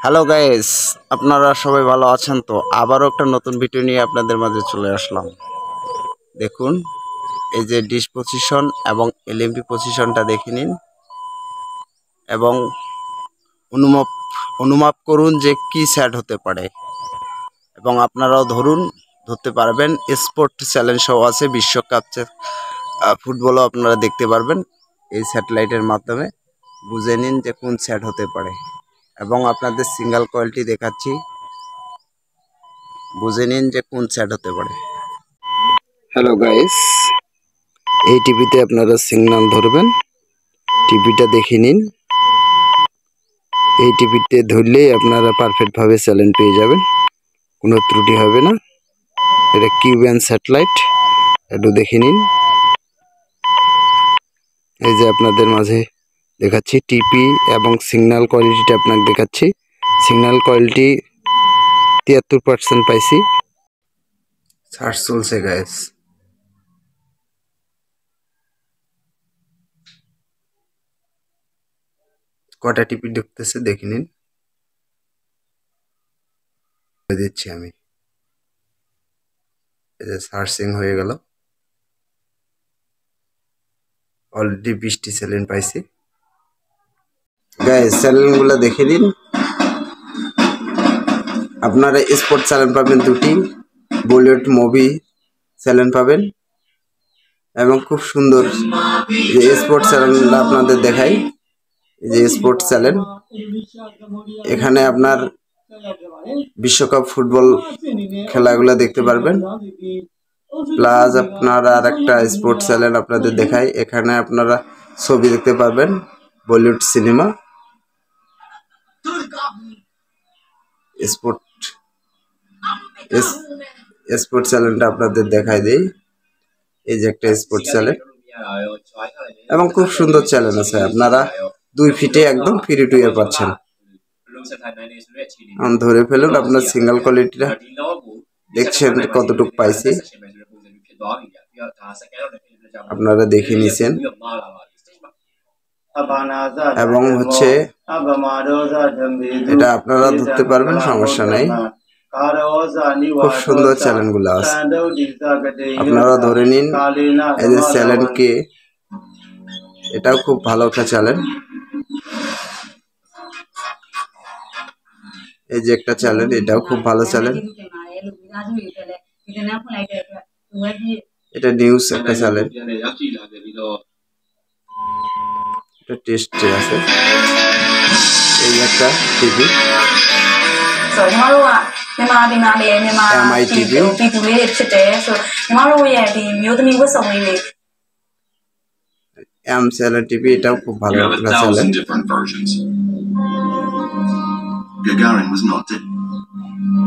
Hello guys, আপনারা সবাই ভালো আছেন তো? আবারও একটা নতুন ভিডিও নিয়ে আপনাদের মাঝে চলে আসলাম। দেখুন, এই যে ডিশ পজিশন এবং এলএমপি পজিশনটা দেখে নিন এবং অনুমাপ করুন যে কি সেট হতে পারে এবং আপনারাও ধরতে পারবেন। স্পোর্ট চ্যালেঞ্জ সহ আছে, বিশ্বকাপ ফুটবলও আপনারা দেখতে পারবেন এই স্যাটেলাইটের মাধ্যমে। বুঝে নিন যে কোন সেট হতে পারে এবং আপনাদের সিঙ্গেল কোয়ালিটি দেখাচ্ছি, বুঝে নিন যে কোন সেট হতে পারে। হ্যালো গাইস, এই টিভিতে আপনারা সিগন্যাল ধরবেন, টিভিটা দেখে নিন। এই টিভিতে ধরলেই আপনারা পারফেক্টভাবে চ্যানেল পেয়ে যাবেন, কোনো ত্রুটি হবে না। এটা কিউবিয়ান স্যাটেলাইট, একটু দেখে নিন। এই যে আপনাদের মাঝে দেখাচ্ছি টিপি এবং সিগন্যাল কোয়ালিটিটা আপনাকে দেখাচ্ছি। সিগন্যাল কোয়ালিটি 73% পাইছি। সার্চ চলছে গাইস। কটা টিপি ঢুকতেছে দেখে নিন, দিচ্ছি আমি। এই যে সার্চিং হয়ে গেল, অলরেডি 20টি চ্যানেল পাইছি গাইস। চ্যানেলগুলো দেখে দিন। আপনারা স্পোর্ট চ্যানেল পাবেন 2টি, বলিউড মুভি চ্যানেল পাবেন এবং খুব সুন্দর যে স্পোর্ট চ্যানেলটা আপনাদের দেখাই। এই যে স্পোর্ট চ্যানেল, এখানে আপনার বিশ্বকাপ ফুটবল খেলাগুলো দেখতে পারবেন। প্লাস আপনারা আর একটা স্পোর্ট চ্যানেল আপনাদের দেখাই, এখানে আপনারা ছবি দেখতে পারবেন, বলিউড সিনেমা। স্পোর্ট চ্যানেলটা আপনাদের দেখাই দেই। এই যে একটা স্পোর্ট চ্যানেল এবং খুব সুন্দর চ্যানেল আছে, আপনারা 2 ফিটে একদম ফ্রি টু এয়ার পাচ্ছেন। ধরে ফেলুন আপনার সিঙ্গেল কোয়ালিটিটা, দেখছেন কতটুকু পাইছি, আপনারা দেখে নিছেন। এবং হচ্ছে এটা আপনারা ধরতে পারবেন, সমস্যা নাই। খুব সুন্দর চ্যানেলগুলো আছে, আপনারা ধরে নিন। এই যে চ্যানেল কে, এটাও খুব ভালো একটা চ্যানেল। এই যে একটা চ্যানেল, এটাও খুব ভালো চ্যানেল। এটা নিউজ একটা চ্যানেল, এটা টেস্টে আছে। এই একটা TV MI TV, M channel TV, এটাও খুব ভালো একটা channel. Gagarin was not dead.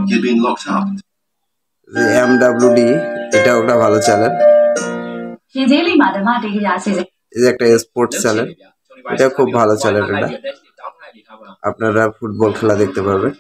He had been locked up. The MWD, এটাও একটা ভালো চ্যানেল। এই যে একটা স্পোর্টস চ্যানেল, এটা খুব ভালো চ্যানেল। এটা আপনারা ফুটবল খেলা দেখতে পারবেন।